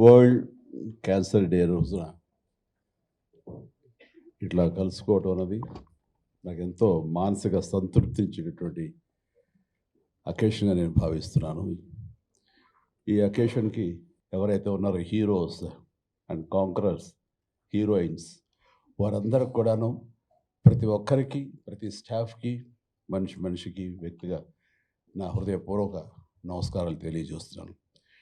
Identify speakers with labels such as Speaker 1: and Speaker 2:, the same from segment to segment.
Speaker 1: World cancer day రోజున ఇట్లా కలుసుకోవటం అన్నది నాకు ఎంతో మానసిక సంతృప్తి ఇచ్చినటువంటి అకేషన్గా నేను భావిస్తున్నాను. ఈ అకేషన్కి ఎవరైతే ఉన్నారో హీరోస్ అండ్ కాంకరర్స్, హీరోయిన్స్, వారందరికి కూడాను ప్రతి ఒక్కరికి, ప్రతి స్టాఫ్కి, మనిషికి వ్యక్తిగా నా హృదయపూర్వక నమస్కారాలు తెలియజేస్తున్నాను.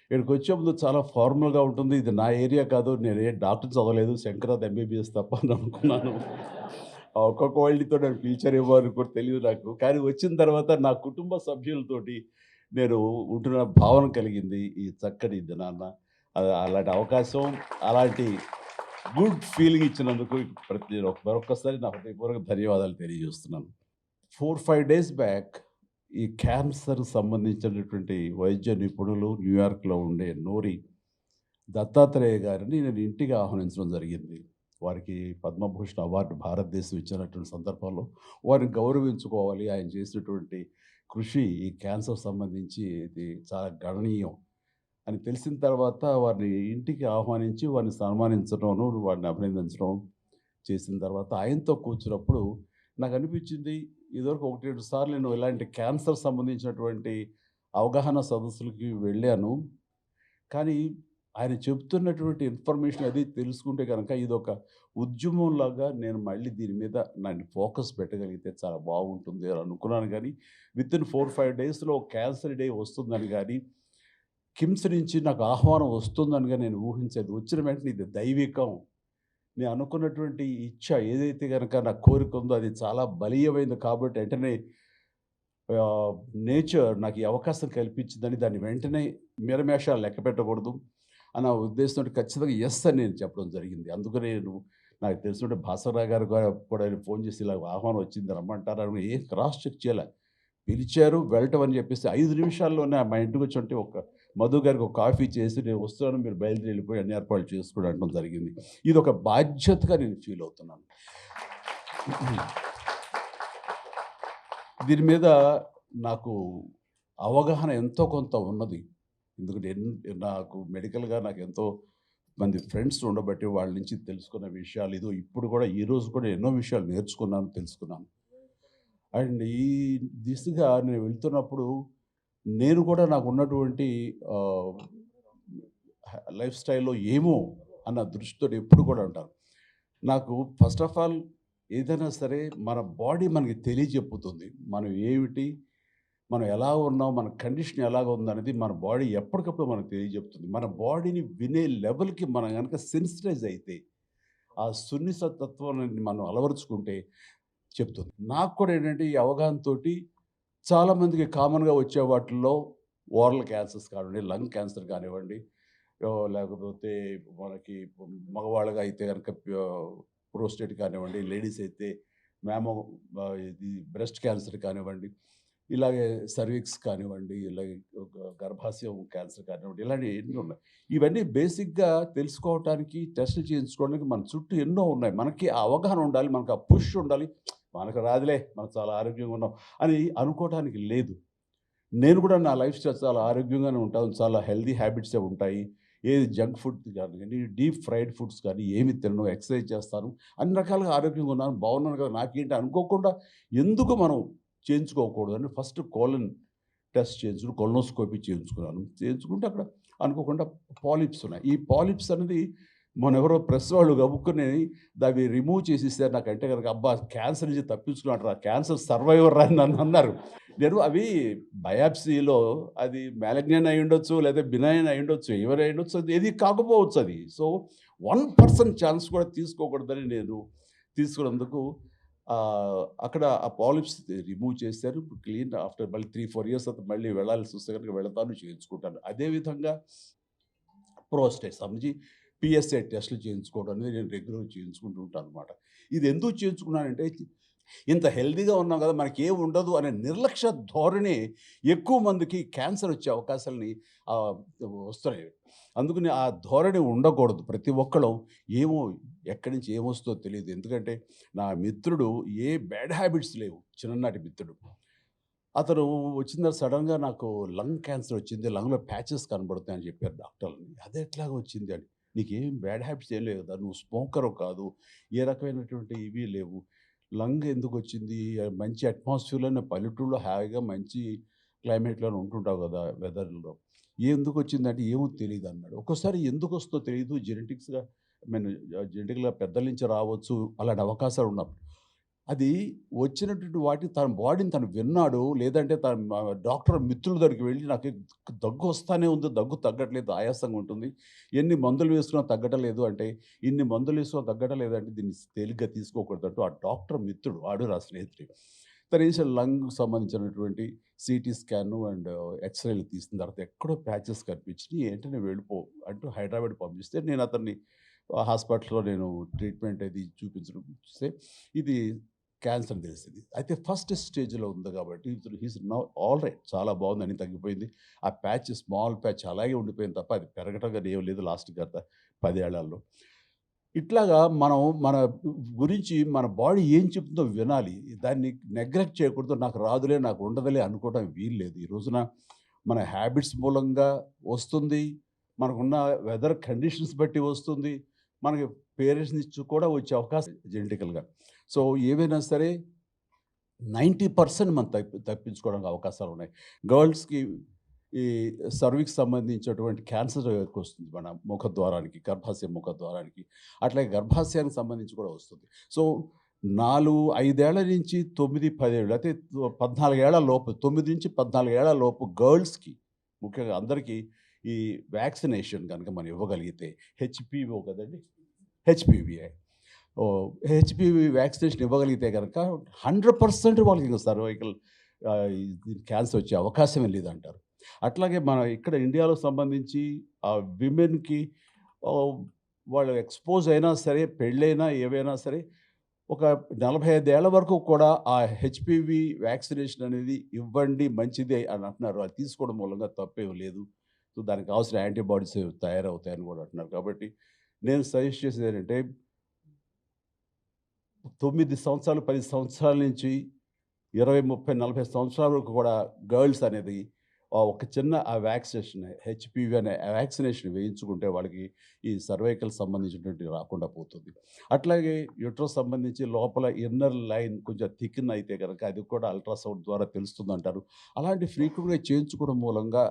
Speaker 1: ఇక్కడికి వచ్చే ముందు చాలా ఫార్మల్గా ఉంటుంది. ఇది నా ఏరియా కాదు, నేను ఏ డాక్టర్ చదవలేదు, శంకరాద్ ఎంబీబీఎస్ తప్ప అని అనుకున్నాను. ఆ ఒక్కొక్క వాళ్ళతో నేను పిలిచారేమో అని కూడా తెలియదు నాకు. కానీ వచ్చిన తర్వాత నా కుటుంబ సభ్యులతోటి నేను ఉంటున్న భావన కలిగింది ఈ చక్కటి దినాన్న. అలాంటి అవకాశం, అలాంటి గుడ్ ఫీలింగ్ ఇచ్చినందుకు మరొక్కసారి నా హృదయపూర్వక ధన్యవాదాలు తెలియజేస్తున్నాను. 4-5 డేస్ బ్యాక్ ఈ క్యాన్సర్ సంబంధించినటువంటి వైద్య నిపుణులు న్యూయార్క్లో ఉండే నోరి దత్తాత్రేయ గారిని నేను ఇంటికి ఆహ్వానించడం జరిగింది. వారికి పద్మభూషణ్ అవార్డు భారతదేశం ఇచ్చినటువంటి సందర్భంలో వారిని గౌరవించుకోవాలి. ఆయన చేసినటువంటి కృషి ఈ క్యాన్సర్ సంబంధించి ఇది చాలా గణనీయం అని తెలిసిన తర్వాత వారిని ఇంటికి ఆహ్వానించి వారిని సన్మానించడం, వారిని అభినందించడం చేసిన తర్వాత ఆయనతో కూర్చున్నప్పుడు నాకు అనిపించింది, ఇదివరకు 1-2 సార్లు నేను ఇలాంటి క్యాన్సర్ సంబంధించినటువంటి అవగాహన సదస్సులకి వెళ్ళాను. కానీ ఆయన చెప్తున్నటువంటి ఇన్ఫర్మేషన్ అది తెలుసుకుంటే కనుక ఇదొక ఉద్యమంలాగా నేను మళ్ళీ దీని మీద నన్ను ఫోకస్ పెట్టగలిగితే చాలా బాగుంటుంది అని అనుకున్నాను. కానీ వితిన్ 4-5 డేస్లో క్యాన్సర్ డే వస్తుందని కానీ, కిమ్స్ నుంచి నాకు ఆహ్వానం వస్తుందని కానీ నేను ఊహించేది. వచ్చిన వెంటనే ఇది దైవికం, నేను అనుకున్నటువంటి ఇచ్చ ఏదైతే కనుక నా కోరిక ఉందో అది చాలా బలీయమైంది కాబట్టి వెంటనే నేచర్ నాకు ఈ అవకాశం కల్పించిందని దాన్ని వెంటనే మీరమేషాలు లెక్క పెట్టకూడదు అన్న ఉద్దేశంతో ఖచ్చితంగా ఎస్ అని నేను చెప్పడం జరిగింది. అందుకనే నాకు తెలిసినట్టు భాస్కరరావు గారు కూడా ఫోన్ చేసి ఇలా ఆహ్వానం వచ్చింది రమ్మంటారు. ఏం క్రాస్ చెక్ చేయలే, పిలిచారు వెళ్ళటం అని చెప్పేసి 5 నిమిషాల్లోనే మా ఇంటికి వచ్చి ఉంటే ఒక మధు గారికి ఒక కాఫీ చేసి నేను వస్తున్నాను, మీరు బయలుదేరి వెళ్ళిపోయి అన్ని ఏర్పాట్లు చేసుకోవడం అనడం జరిగింది. ఇది ఒక బాధ్యతగా నేను ఫీల్ అవుతున్నాను. దీని మీద నాకు అవగాహన ఎంతో కొంత ఉన్నది. ఎందుకంటే నాకు మెడికల్గా నాకు ఎంతో మంది ఫ్రెండ్స్ ఉండబట్టి వాళ్ళ నుంచి తెలుసుకున్న విషయాలు ఇదో ఇప్పుడు కూడా ఈరోజు కూడా ఎన్నో విషయాలు నేర్చుకున్నాను, తెలుసుకున్నాను. అండ్ ఈ దిశగా నేను వెళ్తున్నప్పుడు నేను కూడా నాకు ఉన్నటువంటి లైఫ్ స్టైల్లో ఏమో అన్న దృష్టితో ఎప్పుడు కూడా ఉంటాను. నాకు ఫస్ట్ ఆఫ్ ఆల్ ఏదైనా సరే మన బాడీ మనకి తెలియజెప్పుతుంది మనం ఏమిటి, మనం ఎలా ఉన్నాం, మన కండిషన్ ఎలాగ ఉందనేది మన బాడీ ఎప్పటికప్పుడు మనకు తెలియజెప్తుంది. మన బాడీని వినే లెవెల్కి మనం కనుక సెన్సిటైజ్ అయితే, ఆ సున్నితత్వాన్ని మనం అలవరుచుకుంటే చెప్తుంది. నాకు కూడా ఏంటంటే ఈ అవగాహనతోటి చాలామందికి కామన్గా వచ్చే వాటిల్లో ఓరల్ క్యాన్సర్స్ కానివ్వండి, లంగ్ క్యాన్సర్ కానివ్వండి, లేకపోతే మనకి మగవాళ్ళగా అయితే కనుక ప్రోస్టేట్ కానివ్వండి, లేడీస్ అయితే ఇది బ్రెస్ట్ క్యాన్సర్ కానివ్వండి, ఇలాగే సర్విక్స్ కానివ్వండి, ఇలాగే గర్భాశయం క్యాన్సర్ కానివ్వండి, ఇలాంటివి ఎన్నో ఉన్నాయి. ఇవన్నీ బేసిక్గా తెలుసుకోవటానికి, టెస్టులు చేయించుకోవడానికి మన చుట్టూ ఎన్నో ఉన్నాయి. మనకి ఆ అవగాహన ఉండాలి, మనకు ఆ పుష్ ఉండాలి. మనకు రాదులే, మనం చాలా ఆరోగ్యంగా ఉన్నాం అని అనుకోవటానికి లేదు. నేను కూడా నా లైఫ్ స్టైల్ చాలా ఆరోగ్యంగానే ఉంటాను, చాలా హెల్తీ హ్యాబిట్సే ఉంటాయి. ఏది జంక్ ఫుడ్ కానీ, డీప్ ఫ్రైడ్ ఫుడ్స్ కానీ ఏమి తినను, ఎక్సర్సైజ్ చేస్తాను, అన్ని రకాలుగా ఆరోగ్యంగా ఉన్నాను, బాగున్నాను కదా, నాకేంటి అనుకోకుండా ఎందుకు మనం చేయించుకోకూడదని ఫస్ట్ కోలన్ టెస్ట్ చేయించుకుని కొలనోస్కోపీ చేయించుకుంటే అక్కడ అనుకోకుండా పాలిప్స్ ఉన్నాయి. ఈ పాలిప్స్ అనేది ఎవరో ప్రెస్ వాళ్ళు గబుక్కుని దాన్ని రిమూవ్ చేసేసారు. నాకంటే కనుక అబ్బా క్యాన్సర్ నుంచి తప్పించుకున్నాడు రా, క్యాన్సర్ సర్వైవర్ అని నన్ను అన్నారు. నేను అవి బయాప్సీలో అది మ్యాలిగ్నెంట్ అయి ఉండొచ్చు, లేదా బినైన్ అయి ఉండొచ్చు, ఎవరు అయి ఉండొచ్చు, అది ఏది కాకపోవచ్చు. అది సో 1% ఛాన్స్ కూడా తీసుకోకూడదని నేను తీసుకున్నందుకు అక్కడ ఆ పాలిప్స్ రిమూవ్ చేశారు. క్లీన్ ఆఫ్టర్ మళ్ళీ 3-4 ఇయర్స్ తర్వాత మళ్ళీ వెళ్ళాల్సి వస్తే కనుక వెళతాను, చేయించుకుంటాను. అదేవిధంగా ప్రోస్టేట్ సంబంధించి పిఎస్ఏ టెస్టులు చేయించుకోవడం అనేది నేను రెగ్యులర్గా చేయించుకుంటూ ఉంటాను అనమాట. ఇది ఎందుకు చేయించుకున్నానంటే, ఇంత హెల్తీగా ఉన్నాం కదా, మనకి ఏం ఉండదు అనే నిర్లక్ష్య ధోరణి ఎక్కువ మందికి క్యాన్సర్ వచ్చే అవకాశాలని వస్తున్నాయి. అందుకని ఆ ధోరణి ఉండకూడదు. ప్రతి ఒక్కళ్ళు ఏమో ఎక్కడి నుంచి ఏమొస్తుందో తెలియదు. ఎందుకంటే నా మిత్రుడు ఏ బ్యాడ్ హ్యాబిట్స్ లేవు, చిన్ననాటి మిత్రుడు. అతను వచ్చిన తర్వాత సడెన్‌గా నాకు లంగ్ క్యాన్సర్ వచ్చింది. లంగ్‌లో ప్యాచెస్ కనబడుతున్నాయని చెప్పారు డాక్టర్లు. అదెట్లాగా వచ్చింది అని. నీకేం బ్యాడ్ హ్యాబిట్స్ ఏం లేవు కదా! నువ్వు స్మోకరు కాదు. ఏ రకమైనటువంటి ఇవి లేవు. లంగ్ ఎందుకొచ్చింది? మంచి అట్మాస్ఫియర్‌లోనే పల్లెటూరులో హాయిగా మంచి క్లైమేట్‌లోనే ఉంటుంటావు కదా! వెదర్‌లో. ఎందుకొచ్చిందంటే ఏమో తెలీదన్నాడు. ఒక్కోసారి ఎందుకొస్తుందో తెలీదు. జెనెటిక్స్‌గా ఐ మీన్ జెనెటిక్‌గా పెద్దల నుంచి రావచ్చు. అలాంటి అవకాశాలు ఉన్నప్పుడు. అది వచ్చినటువంటి వాటిని తన బాడీని తను విన్నాడు. లేదంటే తన డాక్టర్ మిత్రుల దగ్గరికి వెళ్లి నాకు దగ్గు వస్తానే ఉంది. దగ్గు తగ్గట్లేదు. ఆయాసంగా ఉంటుంది. ఎన్ని మందులు వేసుకున్నా తగ్గటం లేదు అంటే, ఇన్ని మందులు వేసుకున్నా తగ్గటం లేదంటే దీన్ని తేలిగ్గా తీసుకోకూడదంటూ ఆ డాక్టర్ మిత్రుడు వాడు నా స్నేహితుడే. తను చేసిన లంగ్‌కి సంబంధించినటువంటి సీటీ స్కాను అండ్ ఎక్స్‌రేలు తీసిన తర్వాత ఎక్కడో ప్యాచెస్ కనిపించినియి. వెంటనే వెళ్ళిపో అంటూ హైదరాబాద్ పంపిస్తే నేను అతన్ని హాస్పిటల్‌లో నేను ట్రీట్మెంట్ అది చూపించడం చూస్తే ఇది క్యాన్సర్ అని తెలిసింది. అయితే ఫస్ట్ స్టేజ్‌లో ఉంది కాబట్టి హీస్ నౌ ఆల్ రైట్. చాలా బాగుంది. అన్నీ తగ్గిపోయింది. ఆ ప్యాచ్ స్మాల్ ప్యాచ్ అలాగే ఉండిపోయింది తప్ప అది పెరగటం గాని ఏం లేదు లాస్ట్ గత 10 ఏళ్లలో. ఇట్లాగా మనం మన గురించి మన బాడీ ఏం చెప్తుందో వినాలి. దాన్ని నెగ్లెక్ట్ చేయకూడదు. నాకు రాదులే, నాకు ఉండదులే అనుకోవడం వీల్లేదు. ఈ రోజున మన హ్యాబిట్స్ మూలంగా వస్తుంది. మనకున్న వెదర్ కండిషన్స్ బట్టి వస్తుంది. మనకి పేరెంట్స్ నుంచి కూడా వచ్చే అవకాశం జెనెటికల్‌గా. సో, ఏవైనా సరే 90% మనం తప్పించుకోవడానికి అవకాశాలున్నాయి. గర్ల్స్‌కి ఈ సర్విక్స్ సంబంధించినటువంటి క్యాన్సర్ ఎక్కువొస్తుంది మన ముఖద్వారానికి, గర్భాశయ ముఖద్వారానికి. అట్లాగే గర్భాశయానికి సంబంధించి కూడా వస్తుంది. సో, 5 ఏళ్ల నుంచి 9, 10 ఏళ్ళు అయితే 14 ఏళ్ల లోపు 9-14 ఏళ్ల లోపు గర్ల్స్‌కి ముఖ్యంగా అందరికీ ఈ వ్యాక్సినేషన్ గనుక మనం ఇవ్వగలిగితే హెచ్‌పివో కదండీ! హెచ్‌పివిఏ. హెచ్‌పివి వ్యాక్సినేషన్ ఇవ్వగలిగితే గనక 100% వాళ్ళకి సర్వైకల్ ఇది క్యాన్సర్ వచ్చే అవకాశమే లేదంటారు. అట్లాగే మన ఇక్కడ ఇండియాలో సంబంధించి విమెన్‌కి ఆహ్, వాళ్ళు ఎక్స్‌పోజ్ అయినా సరే, పెళ్ళైనా ఏవైనా సరే, ఒక 45 ఏళ్ల వరకు కూడా ఆ హెచ్‌పివి వ్యాక్సినేషన్ అనేది ఇవ్వండి మంచిదే అని అంటున్నారు. అది తీసుకోవడం మూలంగా తప్పేమి లేదు. సో, దానికి కావాల్సిన యాంటీబాడీస్ తయారవుతాయని కూడా అంటున్నారు. కాబట్టి నేను సజెస్ట్ చేసేదేంటంటే 9 సంవత్సరాలు, 10 సంవత్సరాల నుంచి 20, 30, 40 సంవత్సరాల వరకు కూడా గర్ల్స్ అనేది ఒక చిన్న వ్యాక్సినేషన్ హెచ్‌పివి అనే వ్యాక్సినేషన్ వేయించుకుంటే వాళ్ళకి ఈ సర్వైకల్ సంబంధించినటువంటివి రాకుండా పోతుంది. అట్లాగే యూట్రస్ సంబంధించి లోపల ఇన్నర్ లైన్ కొంచెం థికెన్ అయితే గనక అది కూడా అల్ట్రాసౌండ్ ద్వారా తెలుస్తుందంటారు. అలాంటి ఫ్రీక్వెంట్‌గా చేయించుకోవడం మూలంగా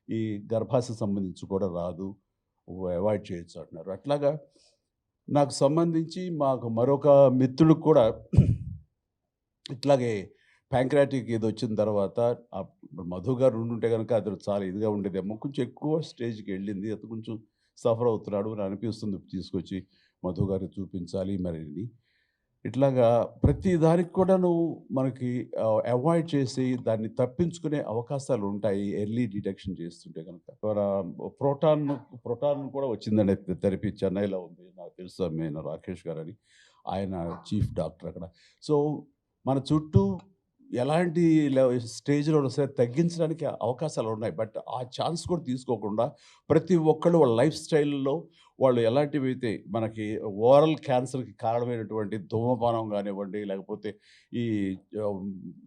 Speaker 1: ఈ గర్భాశయం సంబంధించి కూడా రాదు. అవాయిడ్ చేయొచ్చు అంటున్నారు. అట్లాగా నాకు సంబంధించి మాకు మరొక మిత్రుడికి కూడా ఇట్లాగే ప్యాంక్రియాటిక్ ఇదొచ్చిన తర్వాత మధు గారు ఉండుంటే గనక అతను చాలా ఇదిగా ఉండేదేమో. కొంచెం ఎక్కువ స్టేజ్‌కెళ్ళింది. అతను కొంచెం సఫర్ అవుతున్నాడు అని అనిపిస్తుంది. తీసుకొచ్చి మధు గారికి చూపించాలి మరి అని. ఇట్లాగా ప్రతి దానికి కూడాను మనకి అవాయిడ్ చేసి దాన్ని తప్పించుకునే అవకాశాలుంటాయి. ఎర్లీ డిటెక్షన్ చేస్తుంటే గనక. ప్రోటాన్, ప్రోటాన్ కూడా వచ్చిందండి థెరపీ చెన్నైలో ఉంది. నాకు తెలుసు ఆయన రాకేష్ గారని. ఆయన చీఫ్ డాక్టర్ అక్కడ. సో, మన చుట్టూ ఎలాంటి స్టేజ్‌లో ఉన్నా సరే తగ్గించడానికి అవకాశాలున్నాయి. బట్ ఆ ఛాన్స్ కూడా తీసుకోకుండా ప్రతి ఒక్కళ్ళు వాళ్ళ లైఫ్ స్టైల్‌లో వాళ్ళు ఎలాంటివైతే మనకి ఓరల్ క్యాన్సర్‌కి కారణమైనటువంటి ధూమపానం గానివ్వండి, లేకపోతే ఈ ఆహ్,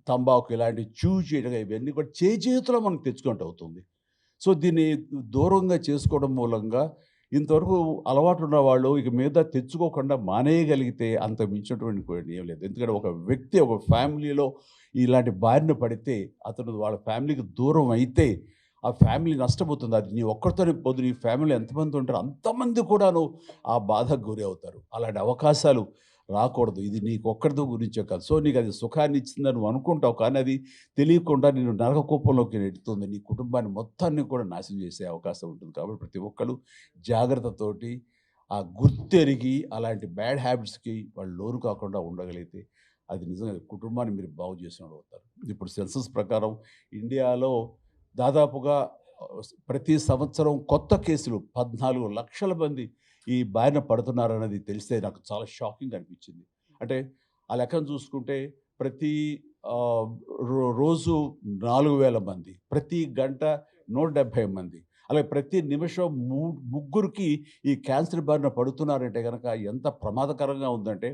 Speaker 1: తంబాకు ఇలాంటివి చేయడం ఇవన్నీ కూడా చేతిలో మనకు తెచ్చుకున్నట్టు అవుతుంది. సో, దీన్ని దూరంగా చేసుకోవడం మూలంగా ఇంతవరకు అలవాటు ఉన్నవాళ్ళు ఇక మీద తెచ్చుకోకుండా మానేయగలిగితే అంతకు మించినటువంటి ఇంకోటి ఏం లేదు. ఎందుకంటే ఒక వ్యక్తి ఒక ఫ్యామిలీలో ఇలాంటి బారిన పడితే అతను వాళ్ళ ఫ్యామిలీకి దూరం అయితే ఆ ఫ్యామిలీ నష్టపోతుంది. అది నీ ఒక్కడితోనే పోదు. నీ ఫ్యామిలీలో ఎంతమంది ఉంటారో అంతమంది కూడాను ఆ బాధకు గురి అవుతారు. అలాంటి అవకాశాలు రాకూడదు. ఇది నీకొక్కడితో గురించే కాదు. సో, నీకది సుఖాన్ని ఇచ్చిందని నువ్వు అనుకుంటావు. కానీ అది తెలియకుండా నిన్ను నరక కూపంలోకి నెడుతుంది. నీ కుటుంబాన్ని మొత్తాన్ని కూడా నాశనం చేసే అవకాశం ఉంటుంది. కాబట్టి ప్రతి ఒక్కళ్ళు జాగ్రత్తతోటి గుర్తెరిగి అలాంటి బ్యాడ్ హ్యాబిట్స్‌కి వాళ్ళు లోను కాకుండా ఉండగలిగితే అది నిజంగా కుటుంబాన్ని మీరు బాగు చేసినోళ్ళు అవుతారు. ఇప్పుడు సెన్సస్ ప్రకారం ఇండియాలో దాదాపుగా ప్రతి సంవత్సరం కొత్త కేసులు 14,00,000 మంది ఈ బారిన పడుతున్నారన్నది తెలిస్తే నాకు చాలా షాకింగ్‌గా అనిపించింది. అంటే ఆ లెక్కన చూసుకుంటే ప్రతి ఆహ్, రోజు 4,000 మంది, ప్రతి గంట 170 మంది, అలాగే ప్రతి నిమిషం ముగ్గురికి ఈ క్యాన్సర్ బారిన పడుతున్నారంటే గనక ఎంత ప్రమాదకరంగా ఉందంటే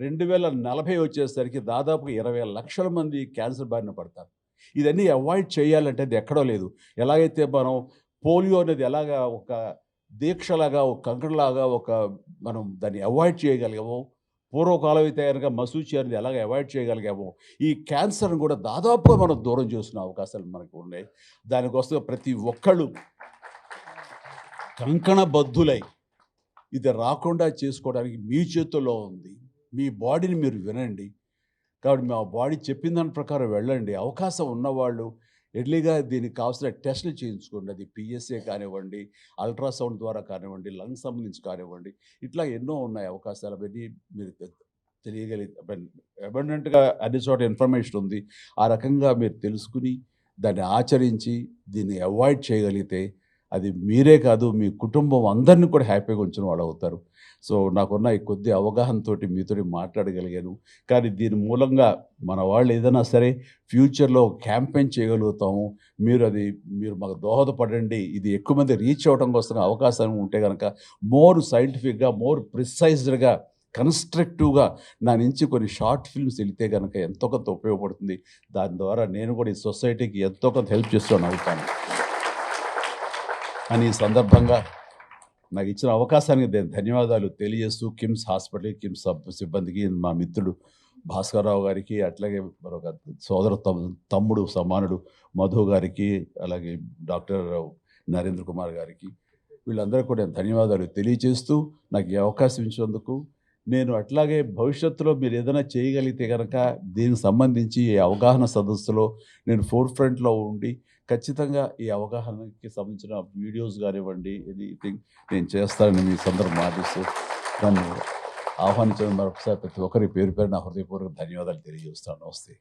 Speaker 1: 2040 వచ్చేసరికి దాదాపు 20 లక్షల మంది క్యాన్సర్ బారిన పడతారు. ఇదన్నీ అవాయిడ్ చేయాలంటే అది ఎక్కడో లేదు. ఎలాగైతే మనం పోలియో అనేది ఎలాగా ఒక దీక్షలాగా, ఒక కంకణలాగా మనం దాన్ని అవాయిడ్ చేయగలిగామో, పూర్వకాలం అయితే గనక మశూచి అనేది ఎలాగ అవాయిడ్ చేయగలిగామో, ఈ క్యాన్సర్‌ని కూడా దాదాపుగా మనం దూరం చేసుకునే అవకాశాలు మనకు ఉన్నాయి. దానికోసం ప్రతి ఒక్కళ్ళు కంకణబద్ధులై ఇది రాకుండా చేసుకోవడానికి మీ చేతుల్లో ఉంది. మీ బాడీని మీరు వినండి. కాబట్టి మా బాడీ చెప్పిన దాని ప్రకారం వెళ్ళండి. అవకాశం ఉన్నవాళ్ళు ఎర్లీగా దీనికి కావాల్సిన టెస్టులు చేయించుకోండి. అది పిఎస్ఏ కానివ్వండి, అల్ట్రాసౌండ్ ద్వారా కానివ్వండి, లంగ్స్ సంబంధించి కానివ్వండి. ఇట్లా ఎన్నో ఉన్నాయి అవకాశాలు. అవన్నీ మీరు అబండెంట్‌గా అన్ని చోట ఇన్ఫర్మేషన్ ఉంది. ఆ రకంగా మీరు తెలుసుకొని, దాన్ని ఆచరించి, దీన్ని అవాయిడ్ చేయగలిగితే అది మీరే కాదు, మీ కుటుంబం అందరిని కూడా హ్యాపీగా ఉంచిన వాళ్ళవుతారు. సో, నాకున్న ఈ కొద్ది అవగాహనతోటి మీతోటి మాట్లాడగలిగాను. కానీ దీని మూలంగా మన వాళ్ళు ఏదైనా సరే ఫ్యూచర్‌లో క్యాంపెయిన్ చేయగలుగుతాము. మీరు మాకు దోహదపడండి. ఇది ఎక్కువ మంది రీచ్ అవ్వడం కోసం అవకాశం ఉంటే గనక మోర్ సైంటిఫిక్‌గా, మోర్ ప్రిసైజ్డ్‌గా, కన్‌స్ట్రక్టివ్‌గా నా నుంచి కొన్ని షార్ట్ ఫిల్మ్స్ ఎళితే గనక ఎంతో కొంత ఉపయోగపడుతుంది. దాని ద్వారా నేను కూడా ఈ సొసైటీకి ఎంతో కొంత హెల్ప్ చేసేవాడిని అవుతాను. అని ఈ సందర్భంగా నాకు ఇచ్చిన అవకాశానికి ధన్యవాదాలు తెలియజేస్తూ కిమ్స్ హాస్పిటల్, కిమ్స్ సిబ్బందికి, మా మిత్రుడు భాస్కర్‌రావు గారికి, అట్లాగే మరొక సోదర తమ్ముడు సమానుడు మధు గారికి, అలాగే డాక్టర్ నరేంద్ర కుమార్ గారికి, వీళ్ళందరికీ కూడా నేను ధన్యవాదాలు తెలియజేస్తూ నాకు ఈ అవకాశం ఇచ్చినందుకు. నేను అట్లాగే భవిష్యత్తులో మీరు ఏదైనా చేయగలిగితే గనక దీనికి సంబంధించి ఈ అవగాహన సదస్సులో నేను ఫోర్ ఫ్రంట్‌లో ఉండి ఖచ్చితంగా ఈ అవగాహనకి సంబంధించిన వీడియోస్ కానివ్వండి, ఎనీథింగ్ నేను చేస్తానని మీ సందర్భం ఆశిస్తూ నన్ను ఆహ్వానించిన మరొకసారి ప్రతి ఒక్కరి పేరు పేరు నా హృదయపూర్వక ధన్యవాదాలు తెలియజేస్తాను. నమస్తే.